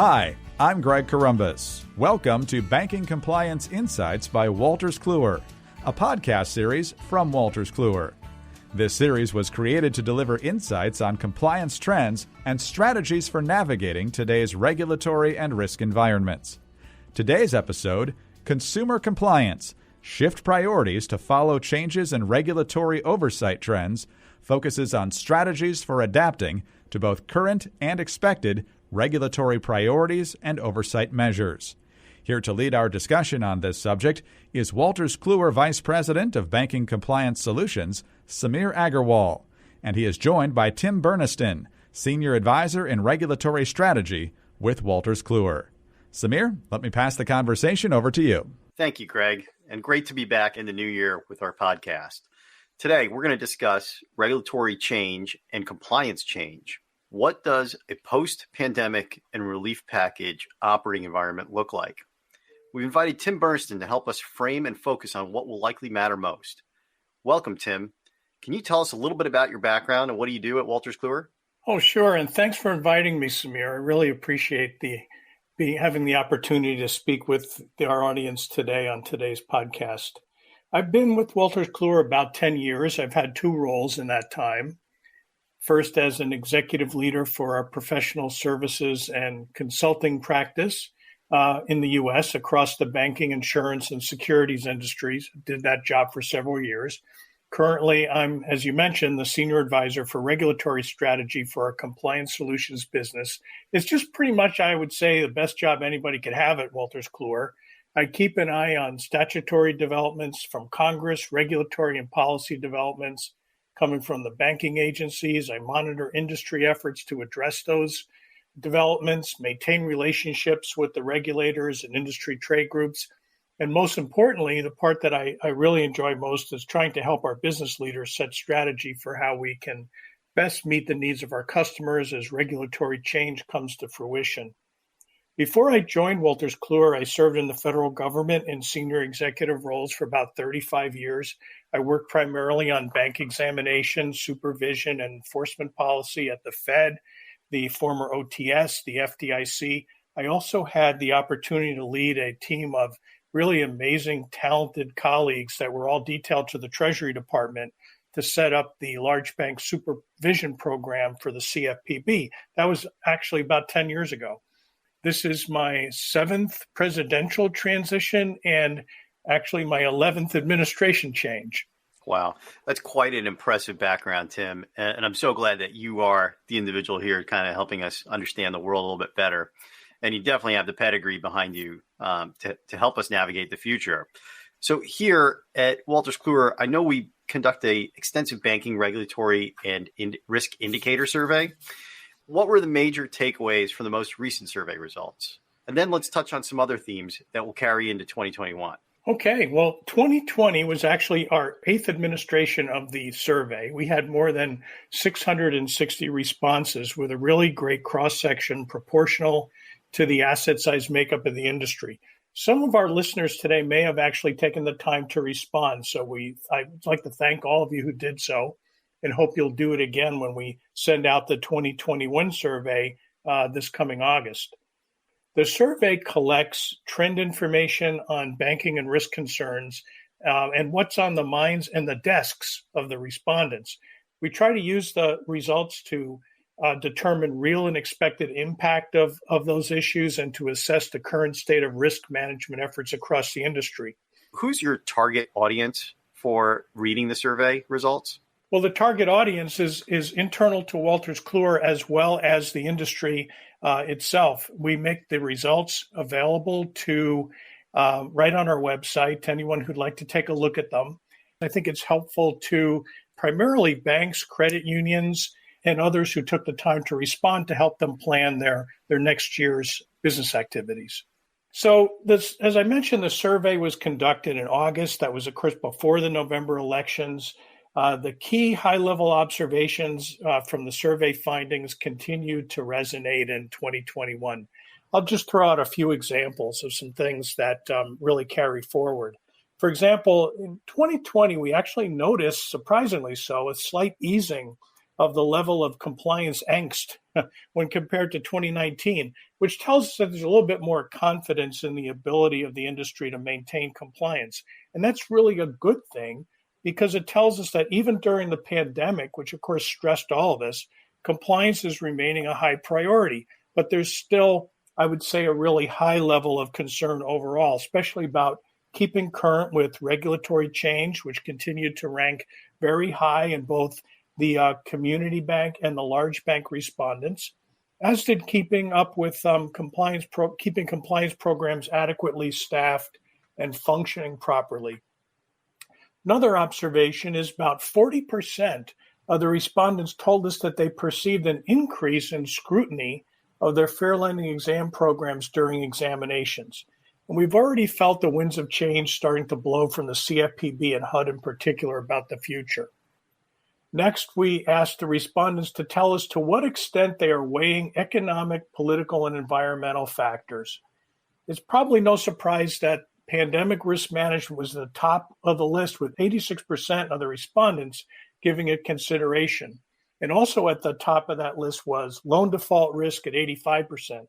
Hi, I'm Greg Corombos. Welcome to Banking Compliance Insights by Wolters Kluwer, a podcast series from Wolters Kluwer. This series was created to deliver insights on compliance trends and strategies for navigating today's regulatory and risk environments. Today's episode, Consumer Compliance, Shift Priorities to Follow Changes in Regulatory Oversight Trends, focuses on strategies for adapting to both current and expected regulatory priorities and oversight measures. Here to lead our discussion on this subject is Wolters Kluwer Vice President of Banking Compliance Solutions, Samir Agarwal, and he is joined by Tim Burniston, Senior Advisor in Regulatory Strategy with Wolters Kluwer. Samir, let me pass the conversation over to you. Thank you, Greg, and great to be back in the new year with our podcast. Today, we're going to discuss regulatory change and compliance change. What does a post-pandemic and relief package operating environment look like? We've invited Tim Burniston to help us frame and focus on what will likely matter most. Welcome, Tim. Can you tell us a little bit about your background and what do you do at Wolters Kluwer? Oh, sure. And thanks for inviting me, Samir. I really appreciate having the opportunity to speak with our audience today on today's podcast. I've been with Wolters Kluwer about 10 years. I've had two roles in that time. First, as an executive leader for our professional services and consulting practice in the U.S. across the banking, insurance, and securities industries. Did that job for several years. Currently, I'm, as you mentioned, the senior advisor for regulatory strategy for our compliance solutions business. It's just pretty much, I would say, the best job anybody could have at Wolters Kluwer. I keep an eye on statutory developments from Congress, regulatory and policy developments coming from the banking agencies. I monitor industry efforts to address those developments, maintain relationships with the regulators and industry trade groups. And most importantly, the part that I really enjoy most is trying to help our business leaders set strategy for how we can best meet the needs of our customers as regulatory change comes to fruition. Before I joined Wolters Kluwer, I served in the federal government in senior executive roles for about 35 years. I worked primarily on bank examination, supervision, and enforcement policy at the Fed, the former OTS, the FDIC. I also had the opportunity to lead a team of really amazing, talented colleagues that were all detailed to the Treasury Department to set up the large bank supervision program for the CFPB. That was actually about 10 years ago. This is my 7th presidential transition and actually my 11th administration change. Wow, that's quite an impressive background, Tim. And I'm so glad that you are the individual here kind of helping us understand the world a little bit better. And you definitely have the pedigree behind you to help us navigate the future. So here at Wolters Kluwer, I know we conduct an extensive banking regulatory and risk indicator survey. What were the major takeaways from the most recent survey results? And then let's touch on some other themes that will carry into 2021. Okay, well, 2020 was actually our 8th administration of the survey. We had more than 660 responses with a really great cross-section proportional to the asset size makeup of the industry. Some of our listeners today may have actually taken the time to respond, so I'd like to thank all of you who did so and hope you'll do it again when we send out the 2021 survey this coming August. The survey collects trend information on banking and risk concerns and what's on the minds and the desks of the respondents. We try to use the results to determine real and expected impact of those issues and to assess the current state of risk management efforts across the industry. Who's your target audience for reading the survey results? Well, the target audience is internal to Wolters Kluwer as well as the industry itself. We make the results available to right on our website to anyone who'd like to take a look at them. I think it's helpful to primarily banks, credit unions, and others who took the time to respond to help them plan their next year's business activities. So this, as I mentioned, the survey was conducted in August. That was, of course, before the November elections. The key high-level observations from the survey findings continued to resonate in 2021. I'll just throw out a few examples of some things that really carry forward. For example, in 2020, we actually noticed, surprisingly so, a slight easing of the level of compliance angst when compared to 2019, which tells us that there's a little bit more confidence in the ability of the industry to maintain compliance. And that's really a good thing because it tells us that even during the pandemic, which of course stressed all of us, compliance is remaining a high priority. But there's still, I would say, a really high level of concern overall, especially about keeping current with regulatory change, which continued to rank very high in both the community bank and the large bank respondents, as did keeping up with keeping compliance programs adequately staffed and functioning properly. Another observation is about 40% of the respondents told us that they perceived an increase in scrutiny of their fair lending exam programs during examinations. And we've already felt the winds of change starting to blow from the CFPB and HUD in particular about the future. Next, we asked the respondents to tell us to what extent they are weighing economic, political, and environmental factors. It's probably no surprise that pandemic risk management was at the top of the list, with 86% of the respondents giving it consideration. And also at the top of that list was loan default risk at 85%.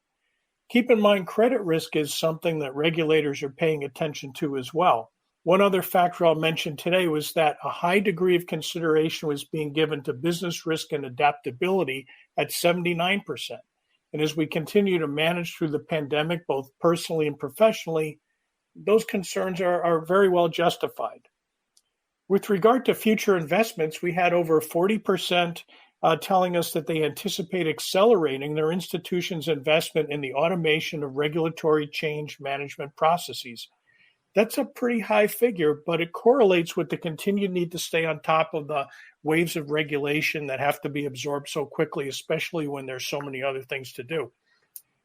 Keep in mind, credit risk is something that regulators are paying attention to as well. One other factor I'll mention today was that a high degree of consideration was being given to business risk and adaptability at 79%. And as we continue to manage through the pandemic, both personally and professionally, those concerns are very well justified. With regard to future investments, we had over 40% telling us that they anticipate accelerating their institution's investment in the automation of regulatory change management processes. That's a pretty high figure, but it correlates with the continued need to stay on top of the waves of regulation that have to be absorbed so quickly, especially when there's so many other things to do.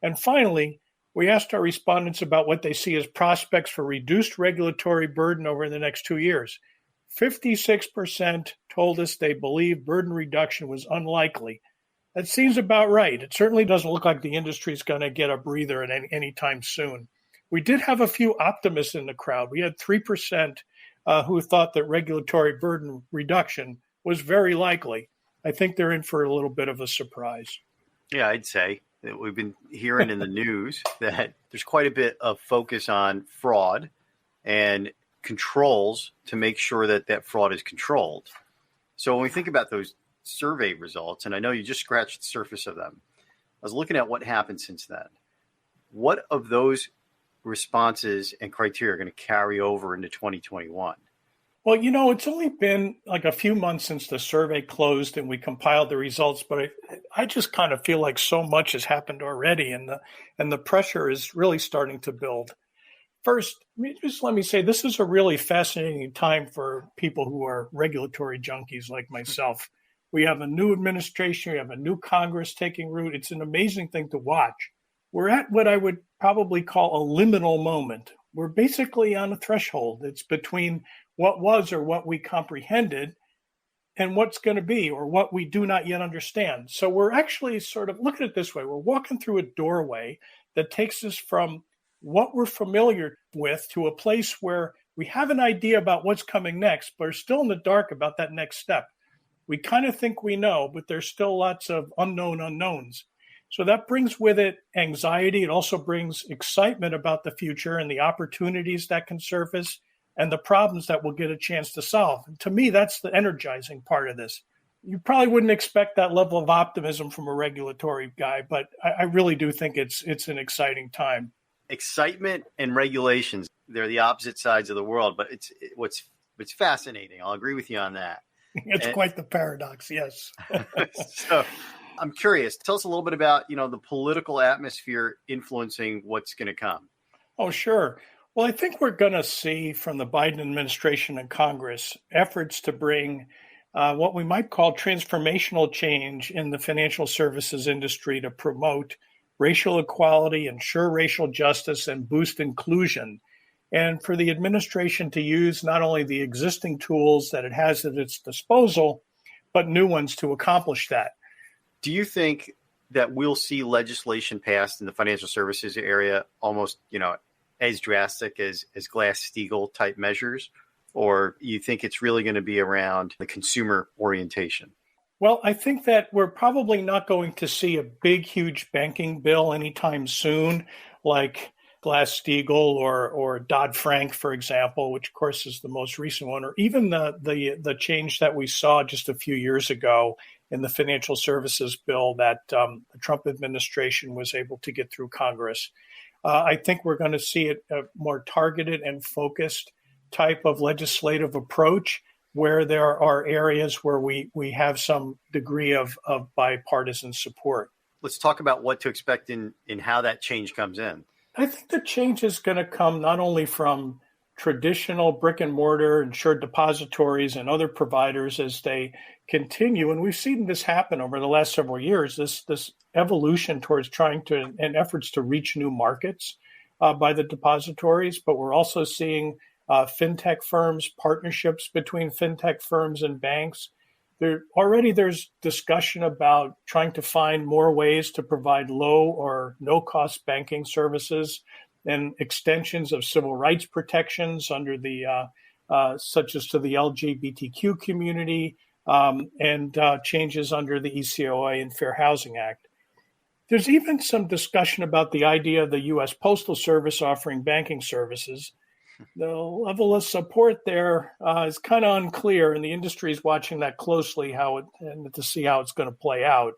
And finally, we asked our respondents about what they see as prospects for reduced regulatory burden over the next 2 years. 56% told us they believe burden reduction was unlikely. That seems about right. It certainly doesn't look like the industry is going to get a breather at any time soon. We did have a few optimists in the crowd. We had 3% who thought that regulatory burden reduction was very likely. I think they're in for a little bit of a surprise. Yeah, I'd say that we've been hearing in the news that there's quite a bit of focus on fraud and controls to make sure that that fraud is controlled. So when we think about those survey results, and I know you just scratched the surface of them, I was looking at what happened since then. What of those responses and criteria are going to carry over into 2021? Well, it's only been like a few months since the survey closed and we compiled the results, but I just kind of feel like so much has happened already, and the pressure is really starting to build. First, let me say this is a really fascinating time for people who are regulatory junkies like myself. We have a new administration, we have a new Congress taking root. It's an amazing thing to watch. We're at what I would probably call a liminal moment. We're basically on a threshold. It's between what was or what we comprehended and what's going to be or what we do not yet understand. So we're actually sort of, look at it this way, we're walking through a doorway that takes us from what we're familiar with to a place where we have an idea about what's coming next, but are still in the dark about that next step. We kind of think we know, but there's still lots of unknown unknowns. So that brings with it anxiety. It also brings excitement about the future and the opportunities that can surface and the problems that we'll get a chance to solve. And to me, that's the energizing part of this. You probably wouldn't expect that level of optimism from a regulatory guy, but I really do think it's an exciting time. Excitement and regulations, they're the opposite sides of the world, but it's fascinating. I'll agree with you on that. It's quite the paradox, yes. So I'm curious, tell us a little bit about, the political atmosphere influencing what's going to come. Oh, sure. Well, I think we're going to see from the Biden administration and Congress efforts to bring what we might call transformational change in the financial services industry to promote racial equality, ensure racial justice, and boost inclusion. And for the administration to use not only the existing tools that it has at its disposal, but new ones to accomplish that. Do you think that we'll see legislation passed in the financial services area almost, as drastic as Glass-Steagall type measures? Or you think it's really going to be around the consumer orientation? Well, I think that we're probably not going to see a big, huge banking bill anytime soon, like Glass-Steagall or Dodd-Frank, for example, which of course is the most recent one, or even the change that we saw just a few years ago in the financial services bill that the Trump administration was able to get through Congress. I think we're going to see a more targeted and focused type of legislative approach where there are areas where we have some degree of bipartisan support. Let's talk about what to expect in how that change comes in. I think the change is going to come not only from traditional brick and mortar insured depositories and other providers as they continue, and we've seen this happen over the last several years, this evolution towards trying to and efforts to reach new markets by the depositories, but we're also seeing fintech firms, partnerships between fintech firms and banks. There's discussion about trying to find more ways to provide low or no-cost banking services and extensions of civil rights protections under the such as to the LGBTQ community and changes under the ECOA and Fair Housing Act. There's even some discussion about the idea of the U.S. Postal Service offering banking services. The level of support there is kind of unclear, and the industry is watching that closely and to see how it's going to play out.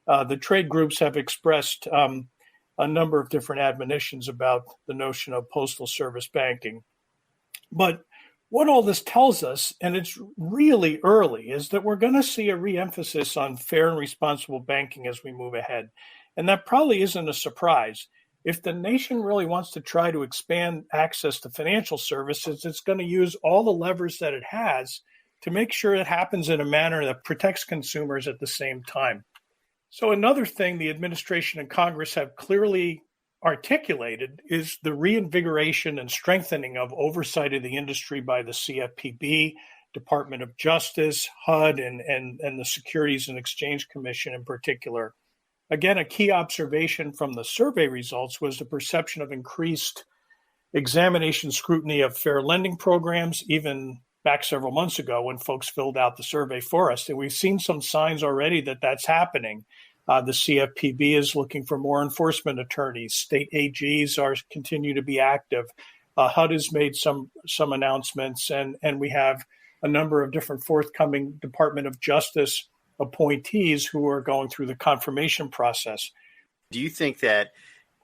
The trade groups have expressed a number of different admonitions about the notion of postal service banking. But what all this tells us, and it's really early, is that we're going to see a re-emphasis on fair and responsible banking as we move ahead. And that probably isn't a surprise. If the nation really wants to try to expand access to financial services, it's going to use all the levers that it has to make sure it happens in a manner that protects consumers at the same time. So another thing the administration and Congress have clearly articulated is the reinvigoration and strengthening of oversight of the industry by the CFPB, Department of Justice, HUD, and the Securities and Exchange Commission in particular. Again, a key observation from the survey results was the perception of increased examination scrutiny of fair lending programs, even back several months ago when folks filled out the survey for us. And we've seen some signs already that that's happening. The CFPB is looking for more enforcement attorneys. State AGs continue to be active. HUD has made some announcements, and we have a number of different forthcoming Department of Justice appointees who are going through the confirmation process. Do you think that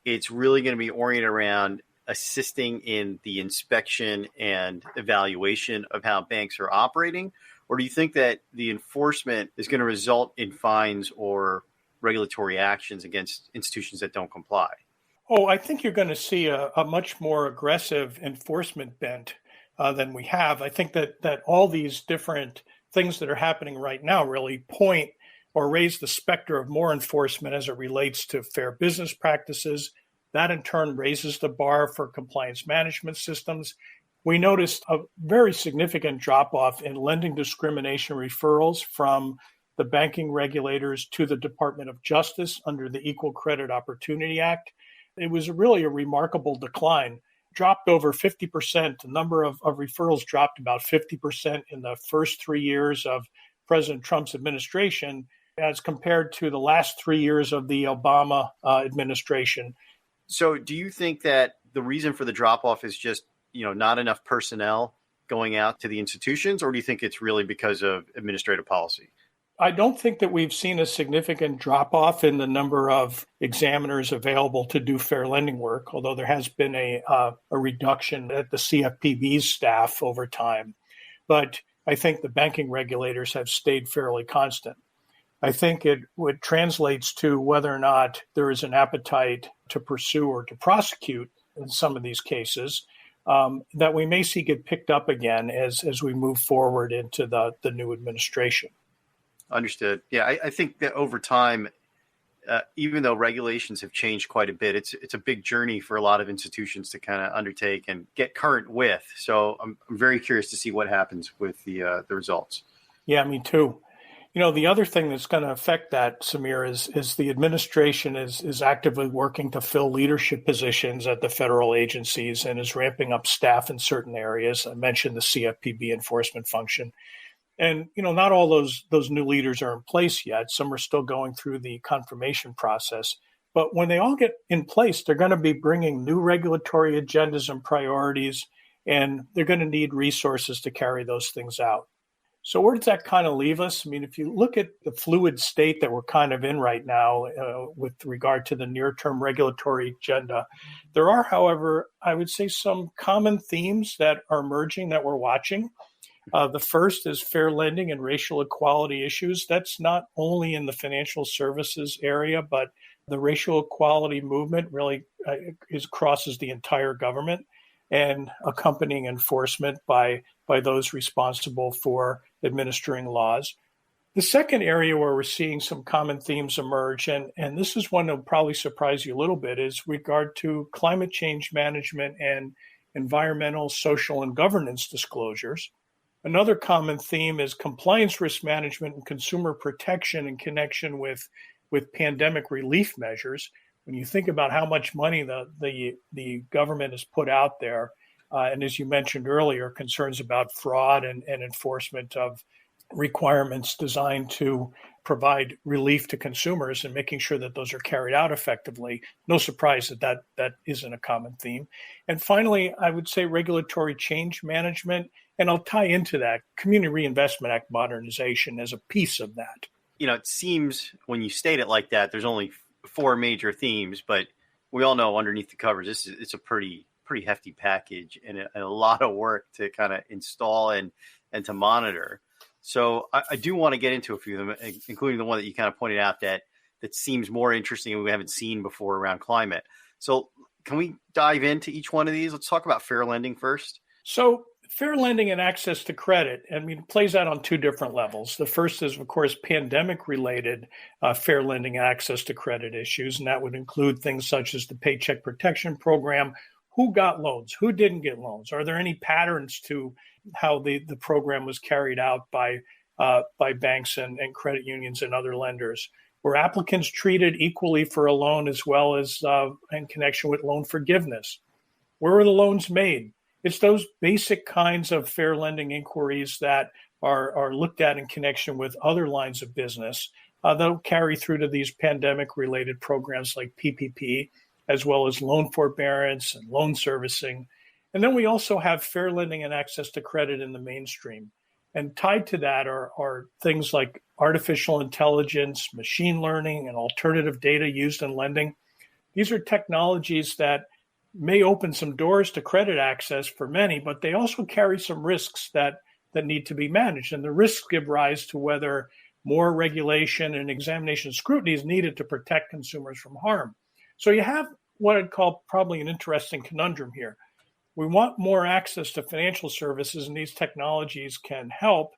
it's really going to be oriented around assisting in the inspection and evaluation of how banks are operating? Or do you think that the enforcement is going to result in fines or regulatory actions against institutions that don't comply? Oh, I think you're going to see a much more aggressive enforcement bent than we have. I think that all these different things that are happening right now really point or raise the specter of more enforcement as it relates to fair business practices. That in turn raises the bar for compliance management systems. We noticed a very significant drop-off in lending discrimination referrals from the banking regulators to the Department of Justice under the Equal Credit Opportunity Act. It was really a remarkable decline. Dropped over 50%. The number of referrals dropped about 50% in the first 3 years of President Trump's administration as compared to the last 3 years of the Obama administration. So do you think that the reason for the drop-off is just, not enough personnel going out to the institutions, or do you think it's really because of administrative policy? I don't think that we've seen a significant drop-off in the number of examiners available to do fair lending work, although there has been a reduction at the CFPB's staff over time. But I think the banking regulators have stayed fairly constant. I think it translates to whether or not there is an appetite to pursue or to prosecute in some of these cases that we may see get picked up again as we move forward into the new administration. Understood. Yeah, I think that over time, even though regulations have changed quite a bit, it's a big journey for a lot of institutions to kind of undertake and get current with. So I'm very curious to see what happens with the results. Yeah, me too. The other thing that's going to affect that, Samir, is the administration is actively working to fill leadership positions at the federal agencies and is ramping up staff in certain areas. I mentioned the CFPB enforcement function. And, not all those new leaders are in place yet. Some are still going through the confirmation process. But when they all get in place, they're going to be bringing new regulatory agendas and priorities, and they're going to need resources to carry those things out. So where does that kind of leave us? I mean, if you look at the fluid state that we're kind of in right now with regard to the near-term regulatory agenda, there are, however, I would say some common themes that are emerging that we're watching. The first is fair lending and racial equality issues. That's not only in the financial services area, but the racial equality movement really crosses the entire government, and accompanying enforcement by those responsible for administering laws. The second area where we're seeing some common themes emerge, and this is one that will probably surprise you a little bit, is regard to climate change management and environmental, social, and governance disclosures. Another common theme is compliance risk management and consumer protection in connection with pandemic relief measures. When you think about how much money the government has put out there, and as you mentioned earlier, concerns about fraud and enforcement of requirements designed to provide relief to consumers and making sure that those are carried out effectively. No surprise that isn't a common theme. And finally, I would say regulatory change management, and I'll tie into that Community Reinvestment Act modernization as a piece of that. It seems when you state it like that, there's only four major themes, but we all know underneath the covers, it's a pretty hefty package and a lot of work to kind of install and to monitor. So I do want to get into a few of them, including the one that you kind of pointed out that seems more interesting and we haven't seen before around climate. So can we dive into each one of these? Let's talk about fair lending first. So fair lending and access to credit, it plays out on two different levels. The first is, of course, pandemic-related fair lending and access to credit issues, and that would include things such as the Paycheck Protection Program. Who got loans? Who didn't get loans? Are there any patterns to how the program was carried out by banks and credit unions and other lenders? Were applicants treated equally for a loan as well as in connection with loan forgiveness? Where were the loans made? It's those basic kinds of fair lending inquiries that are looked at in connection with other lines of business that'll carry through to these pandemic-related programs like PPP, as well as loan forbearance and loan servicing. And then we also have fair lending and access to credit in the mainstream. And tied to that are things like artificial intelligence, machine learning, and alternative data used in lending. These are technologies that may open some doors to credit access for many, but they also carry some risks that need to be managed. And the risks give rise to whether more regulation and examination scrutiny is needed to protect consumers from harm. So you have what I'd call probably an interesting conundrum here. We want more access to financial services, and these technologies can help,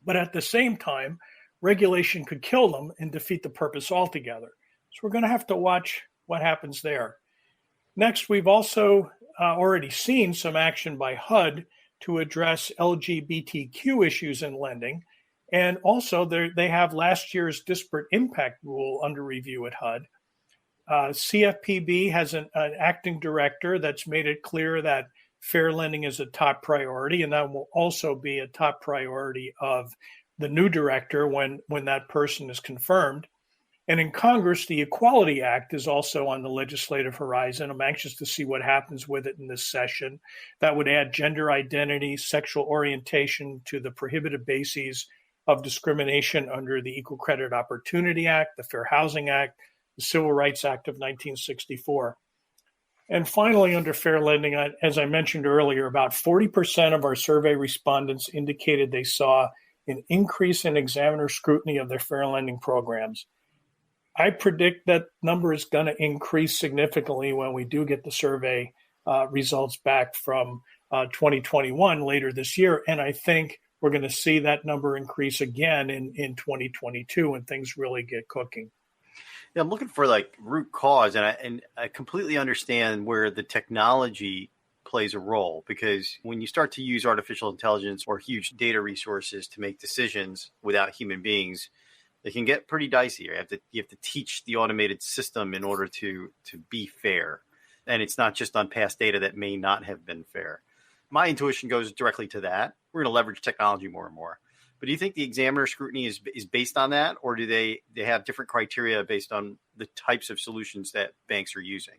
but at the same time, regulation could kill them and defeat the purpose altogether. So we're going to have to watch what happens there. Next, we've also already seen some action by HUD to address LGBTQ issues in lending. And also, they have last year's disparate impact rule under review at HUD. CFPB has an acting director that's made it clear that fair lending is a top priority, and that will also be a top priority of the new director when that person is confirmed. And in Congress, the Equality Act is also on the legislative horizon. I'm anxious to see what happens with it in this session. That would add gender identity, sexual orientation to the prohibited bases of discrimination under the Equal Credit Opportunity Act, the Fair Housing Act, the Civil Rights Act of 1964. And finally, under fair lending, as I mentioned earlier, about 40% of our survey respondents indicated they saw an increase in examiner scrutiny of their fair lending programs. I predict that number is going to increase significantly when we do get the survey results back from 2021 later this year. And I think we're going to see that number increase again in 2022 when things really get cooking. Yeah, I'm looking for root cause, and I completely understand where the technology plays a role, because when you start to use artificial intelligence or huge data resources to make decisions without human beings, it can get pretty dicey. You have to teach the automated system in order to be fair, and it's not just on past data that may not have been fair. My intuition goes directly to that. We're going to leverage technology more and more. But do you think the examiner scrutiny is based on that, or do they have different criteria based on the types of solutions that banks are using?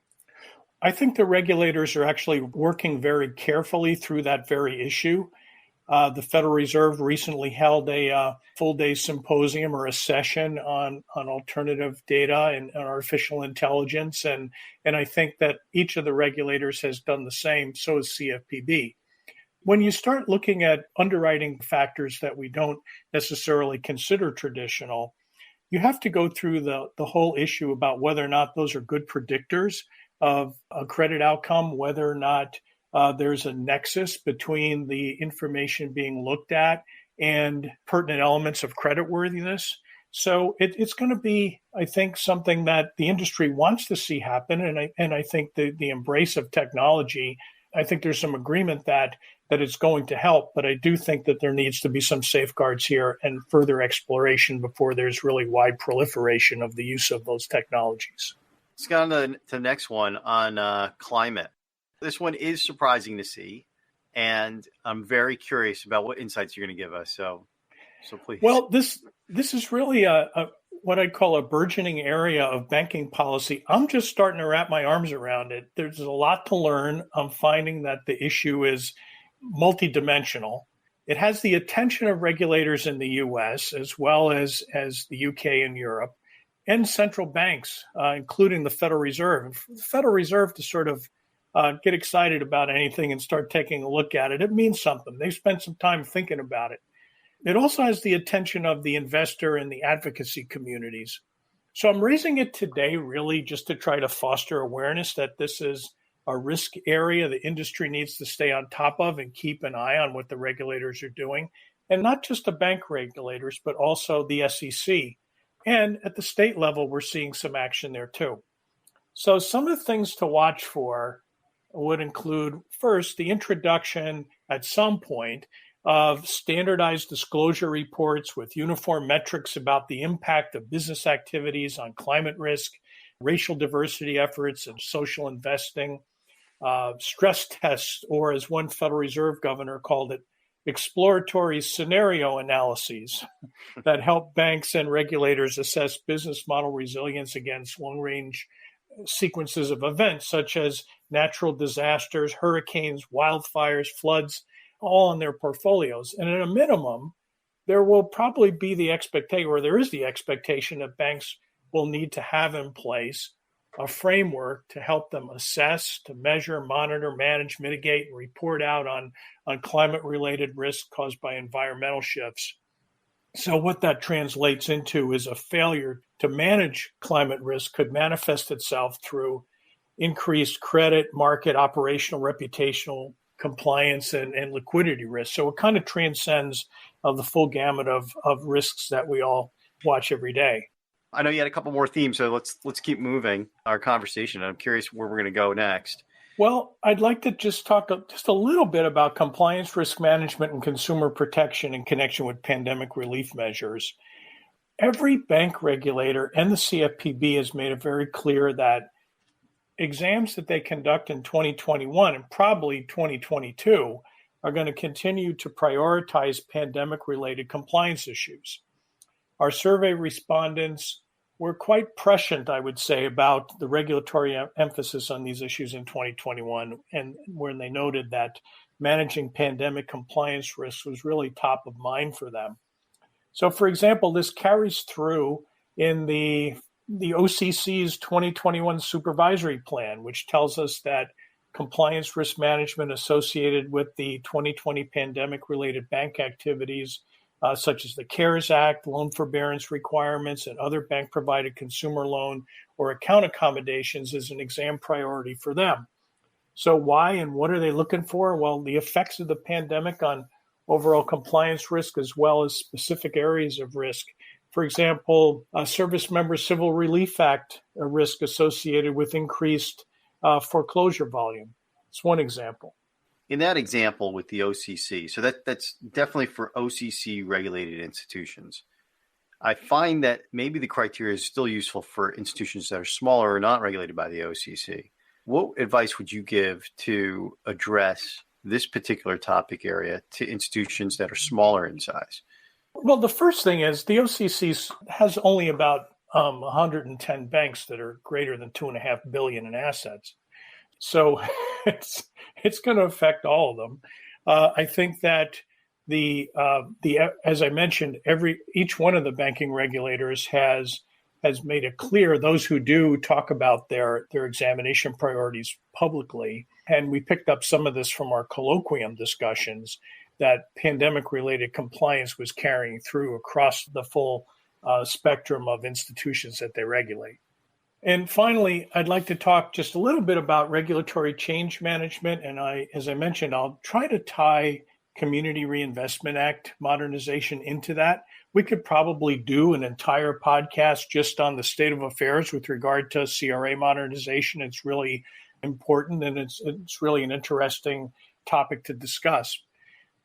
I think the regulators are actually working very carefully through that very issue. The Federal Reserve recently held a full-day symposium or a session on alternative data and artificial intelligence, and I think that each of the regulators has done the same, so has CFPB. When you start looking at underwriting factors that we don't necessarily consider traditional, you have to go through the whole issue about whether or not those are good predictors of a credit outcome, whether or not there's a nexus between the information being looked at and pertinent elements of creditworthiness. So it's going to be, I think, something that the industry wants to see happen. And I think the embrace of technology, I think there's some agreement that it's going to help. But I do think that there needs to be some safeguards here and further exploration before there's really wide proliferation of the use of those technologies. Let's go on to the next one on climate. This one is surprising to see, and I'm very curious about what insights you're going to give us. So please. Well, this is really a what I'd call a burgeoning area of banking policy. I'm just starting to wrap my arms around it. There's a lot to learn. I'm finding that the issue is multidimensional. It has the attention of regulators in the U.S. as well as the U.K. and Europe, and central banks, including the Federal Reserve. The Federal Reserve to sort of get excited about anything and start taking a look at it. It means something. They spent some time thinking about it. It also has the attention of the investor and the advocacy communities. So I'm raising it today really just to try to foster awareness that this is a risk area the industry needs to stay on top of and keep an eye on what the regulators are doing. And not just the bank regulators, but also the SEC. And at the state level, we're seeing some action there too. So some of the things to watch for would include, first, the introduction at some point of standardized disclosure reports with uniform metrics about the impact of business activities on climate risk, racial diversity efforts, and social investing, stress tests, or as one Federal Reserve governor called it, exploratory scenario analyses that help banks and regulators assess business model resilience against long-range sequences of events such as natural disasters, hurricanes, wildfires, floods, all in their portfolios. And at a minimum, there will probably be the expectation, or there is the expectation that banks will need to have in place a framework to help them assess, to measure, monitor, manage, mitigate, and report out on climate-related risks caused by environmental shifts. So what that translates into is a failure to manage climate risk could manifest itself through increased credit, market, operational, reputational compliance, and liquidity risk. So it kind of transcends the full gamut of risks that we all watch every day. I know you had a couple more themes, so let's keep moving our conversation. I'm curious where we're going to go next. Well, I'd like to just talk just a little bit about compliance, risk management, and consumer protection in connection with pandemic relief measures. Every bank regulator and the CFPB has made it very clear that exams that they conduct in 2021 and probably 2022 are going to continue to prioritize pandemic-related compliance issues. Our survey respondents were quite prescient, I would say, about the regulatory emphasis on these issues in 2021, and when they noted that managing pandemic compliance risks was really top of mind for them. So, for example, this carries through in the OCC's 2021 supervisory plan, which tells us that compliance risk management associated with the 2020 pandemic-related bank activities such as the CARES Act, loan forbearance requirements, and other bank-provided consumer loan or account accommodations is an exam priority for them. So why and what are they looking for? Well, the effects of the pandemic on overall compliance risk as well as specific areas of risk. For example, a Service Member Civil Relief Act risk associated with increased foreclosure volume. It's one example. In that example with the OCC, so that's definitely for OCC regulated institutions. I find that maybe the criteria is still useful for institutions that are smaller or not regulated by the OCC. What advice would you give to address this particular topic area to institutions that are smaller in size? Well, the first thing is the OCC has only about 110 banks that are greater than $2.5 billion in assets. So it's going to affect all of them. I think that the as I mentioned, each one of the banking regulators has made it clear, those who do talk about their examination priorities publicly, and we picked up some of this from our colloquium discussions, that pandemic-related compliance was carrying through across the full spectrum of institutions that they regulate. And finally, I'd like to talk just a little bit about regulatory change management. And as I mentioned, I'll try to tie Community Reinvestment Act modernization into that. We could probably do an entire podcast just on the state of affairs with regard to CRA modernization. It's really important, and it's really an interesting topic to discuss.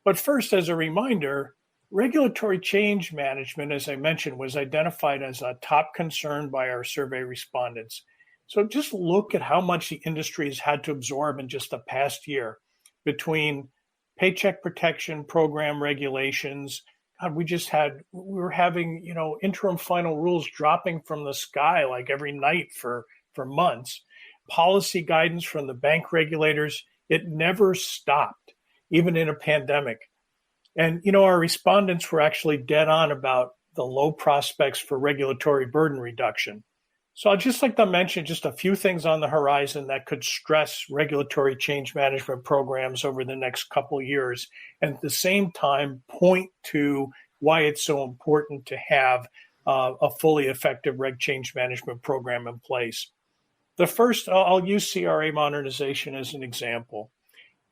But first, as a reminder, regulatory change management, as I mentioned, was identified as a top concern by our survey respondents. So just look at how much the industry has had to absorb in just the past year between Paycheck Protection Program regulations. God, we were having, interim final rules dropping from the sky like every night for months. Policy guidance from the bank regulators, it never stopped, even in a pandemic. And, our respondents were actually dead on about the low prospects for regulatory burden reduction. So I'd just like to mention just a few things on the horizon that could stress regulatory change management programs over the next couple of years, and at the same time point to why it's so important to have a fully effective reg change management program in place. The first, I'll use CRA modernization as an example.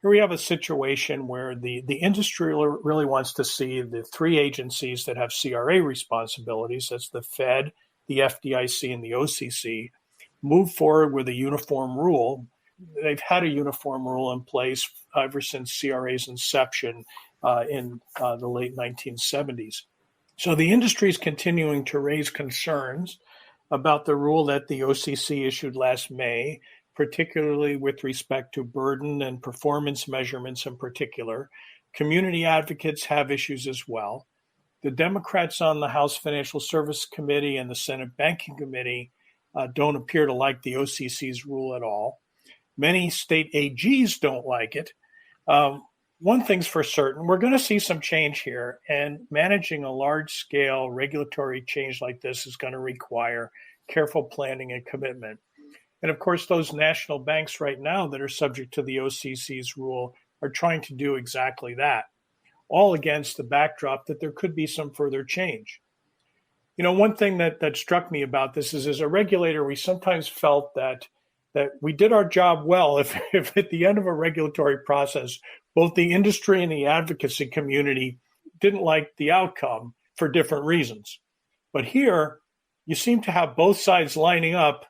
Here we have a situation where the industry really wants to see the three agencies that have CRA responsibilities, that's the Fed, the FDIC, and the OCC, move forward with a uniform rule. They've had a uniform rule in place ever since CRA's inception in the late 1970s. So the industry is continuing to raise concerns about the rule that the OCC issued last May, particularly with respect to burden and performance measurements in particular. Community advocates have issues as well. The Democrats on the House Financial Services Committee and the Senate Banking Committee don't appear to like the OCC's rule at all. Many state AGs don't like it. One thing's for certain, we're going to see some change here, and managing a large-scale regulatory change like this is going to require careful planning and commitment. And of course, those national banks right now that are subject to the OCC's rule are trying to do exactly that, all against the backdrop that there could be some further change. One thing that struck me about this is, as a regulator, we sometimes felt that we did our job well if at the end of a regulatory process, both the industry and the advocacy community didn't like the outcome for different reasons. But here, you seem to have both sides lining up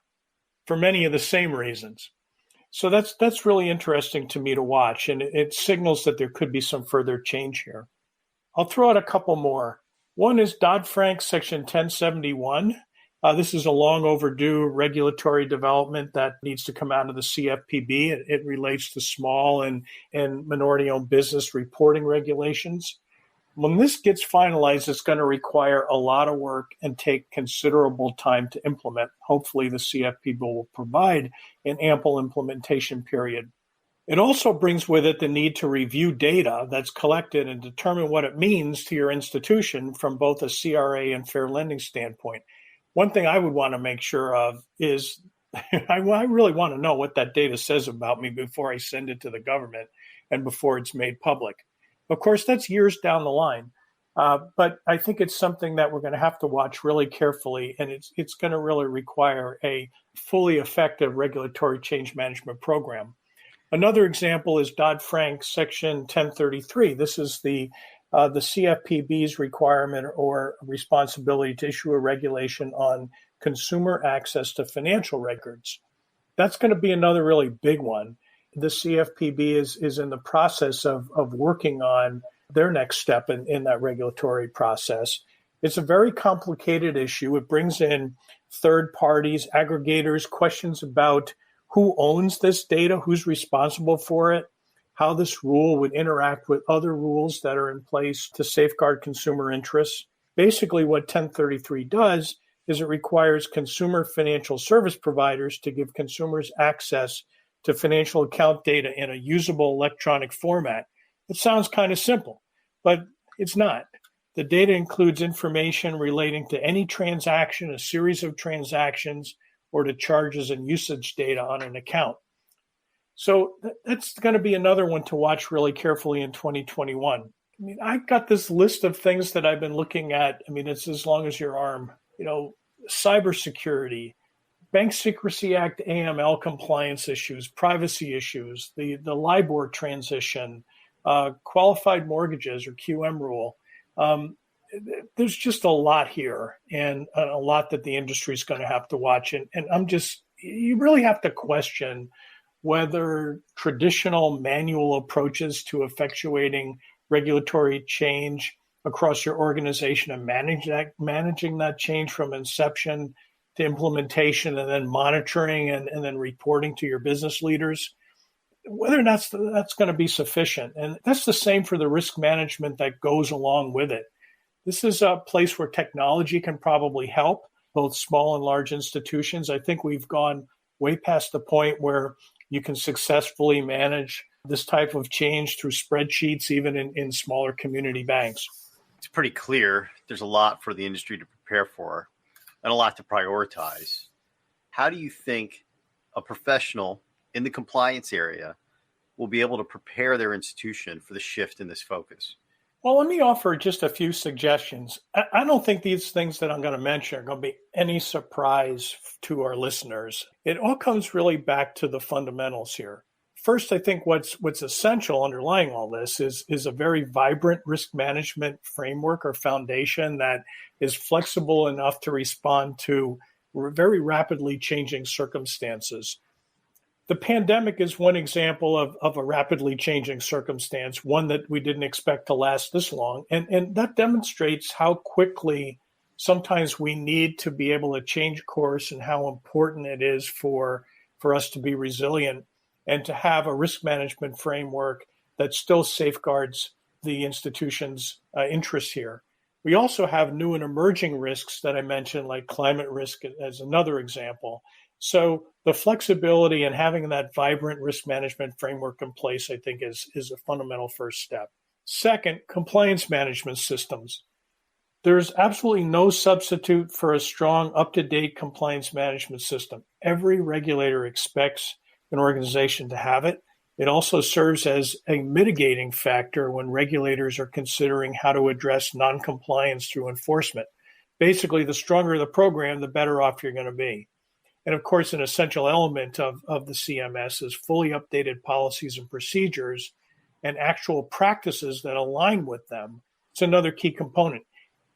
for many of the same reasons. So that's really interesting to me to watch, and it signals that there could be some further change here. I'll throw out a couple more. One is Dodd-Frank Section 1071. This is a long overdue regulatory development that needs to come out of the CFPB. It relates to small and minority-owned business reporting regulations. When this gets finalized, it's going to require a lot of work and take considerable time to implement. Hopefully, the CFPB will provide an ample implementation period. It also brings with it the need to review data that's collected and determine what it means to your institution from both a CRA and fair lending standpoint. One thing I would want to make sure of is I really want to know what that data says about me before I send it to the government and before it's made public. Of course, that's years down the line, but I think it's something that we're going to have to watch really carefully, and it's going to really require a fully effective regulatory change management program. Another example is Dodd-Frank Section 1033. This is the CFPB's requirement or responsibility to issue a regulation on consumer access to financial records. That's going to be another really big one. The CFPB is in the process of working on their next step in that regulatory process. It's a very complicated issue. It brings in third parties, aggregators, questions about who owns this data, who's responsible for it. how this rule would interact with other rules that are in place to safeguard consumer interests. Basically, what 1033 does is it requires consumer financial service providers to give consumers access to financial account data in a usable electronic format. It sounds kind of simple, but it's not. The data includes information relating to any transaction, a series of transactions, or to charges and usage data on an account. So that's going to be another one to watch really carefully in 2021. I mean, I've got this list of things that I've been looking at. I mean, it's as long as your arm. Cybersecurity, Bank Secrecy Act, AML compliance issues, privacy issues, the LIBOR transition, qualified mortgages or QM rule. There's just a lot here and a lot that the industry is going to have to watch. And you really have to question whether traditional manual approaches to effectuating regulatory change across your organization and managing that change from inception to implementation and then monitoring and then reporting to your business leaders, whether or not that's going to be sufficient. And that's the same for the risk management that goes along with it. This is a place where technology can probably help both small and large institutions. I think we've gone way past the point where you can successfully manage this type of change through spreadsheets, even in smaller community banks. It's pretty clear there's a lot for the industry to prepare for and a lot to prioritize. How do you think a professional in the compliance area will be able to prepare their institution for the shift in this focus? Well, let me offer just a few suggestions. I don't think these things that I'm going to mention are going to be any surprise to our listeners. It all comes really back to the fundamentals here. First, I think what's essential underlying all this is a very vibrant risk management framework or foundation that is flexible enough to respond to very rapidly changing circumstances. The pandemic is one example of a rapidly changing circumstance, one that we didn't expect to last this long. And that demonstrates how quickly sometimes we need to be able to change course and how important it is for us to be resilient and to have a risk management framework that still safeguards the institution's interests here. We also have new and emerging risks that I mentioned, like climate risk as another example. So the flexibility and having that vibrant risk management framework in place, I think, is a fundamental first step. Second, compliance management systems. There's absolutely no substitute for a strong, up-to-date compliance management system. Every regulator expects an organization to have it. It also serves as a mitigating factor when regulators are considering how to address non-compliance through enforcement. Basically, the stronger the program, the better off you're going to be. And of course, an essential element of the CMS is fully updated policies and procedures and actual practices that align with them. It's another key component.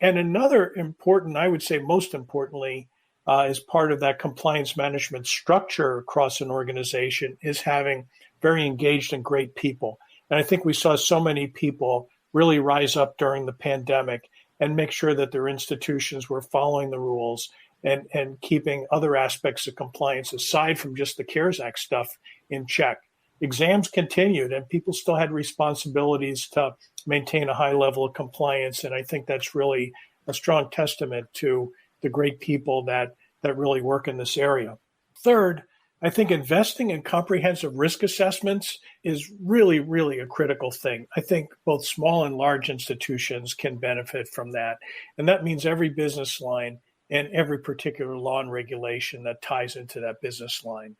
And another important, I would say most importantly, as part of that compliance management structure across an organization is having very engaged and great people. And I think we saw so many people really rise up during the pandemic and make sure that their institutions were following the rules and keeping other aspects of compliance aside from just the CARES Act stuff in check. Exams continued and people still had responsibilities to maintain a high level of compliance. And I think that's really a strong testament to the great people that really work in this area. Third, I think investing in comprehensive risk assessments is really, really a critical thing. I think both small and large institutions can benefit from that. And that means every business line and every particular law and regulation that ties into that business line.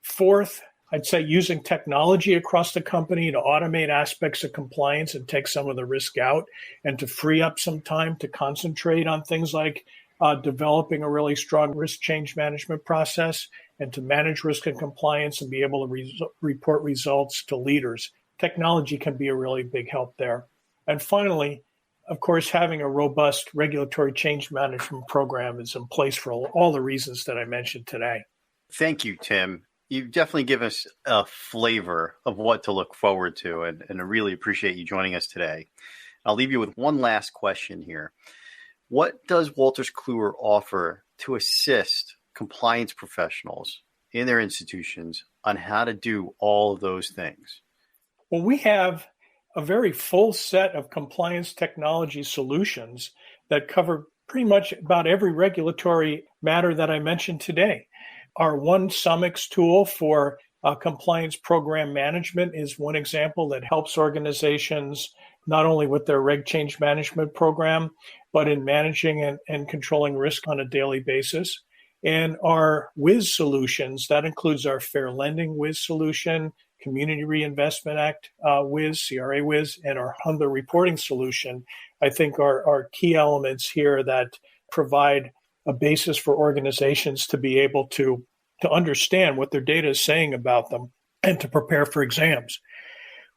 Fourth, I'd say using technology across the company to automate aspects of compliance and take some of the risk out and to free up some time to concentrate on things like developing a really strong risk change management process and to manage risk and compliance and be able to report results to leaders. Technology can be a really big help there. And finally, of course, having a robust regulatory change management program is in place for all the reasons that I mentioned today. Thank you, Tim. You've definitely given us a flavor of what to look forward to, and I really appreciate you joining us today. I'll leave you with one last question here. What does Wolters Kluwer offer to assist compliance professionals in their institutions on how to do all of those things? Well, we have a very full set of compliance technology solutions that cover pretty much about every regulatory matter that I mentioned today. Our One Summix tool for compliance program management is one example that helps organizations not only with their reg change management program, but in managing and controlling risk on a daily basis. And our WIS solutions, that includes our Fair Lending WIS solution, Community Reinvestment Act WIS, CRA WIS, and our HUNDA reporting solution, I think are key elements here that provide a basis for organizations to be able to understand what their data is saying about them and to prepare for exams.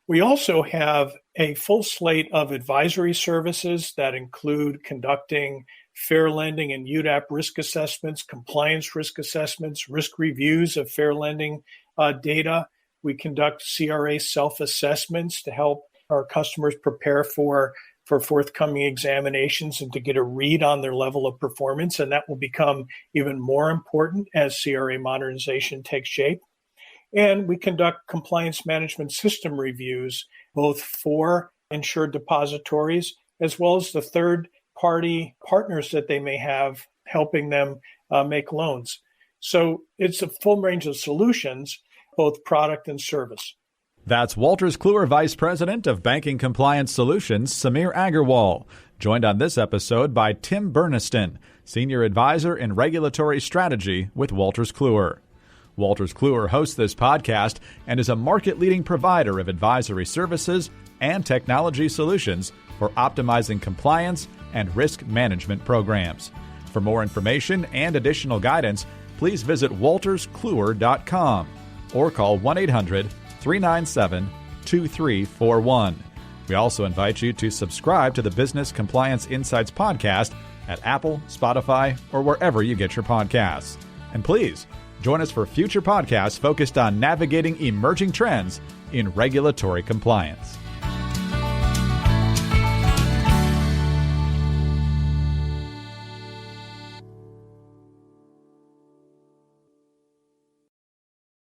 We also have a full slate of advisory services that include conducting fair lending and UDAP risk assessments, compliance risk assessments, risk reviews of fair lending data. We conduct CRA self-assessments to help our customers prepare for forthcoming examinations and to get a read on their level of performance. And that will become even more important as CRA modernization takes shape. And we conduct compliance management system reviews, both for insured depositories as well as the third-party partners that they may have helping them make loans. So it's a full range of solutions, both product and service. That's Wolters Kluwer Vice President of Banking Compliance Solutions, Samir Agarwal, joined on this episode by Tim Burniston, Senior Advisor in Regulatory Strategy with Wolters Kluwer. Wolters Kluwer hosts this podcast and is a market-leading provider of advisory services and technology solutions for optimizing compliance and risk management programs. For more information and additional guidance, please visit wolterskluwer.com or call 1-800-397-2341. We also invite you to subscribe to the Business Compliance Insights podcast at Apple, Spotify, or wherever you get your podcasts. And please, join us for future podcasts focused on navigating emerging trends in regulatory compliance.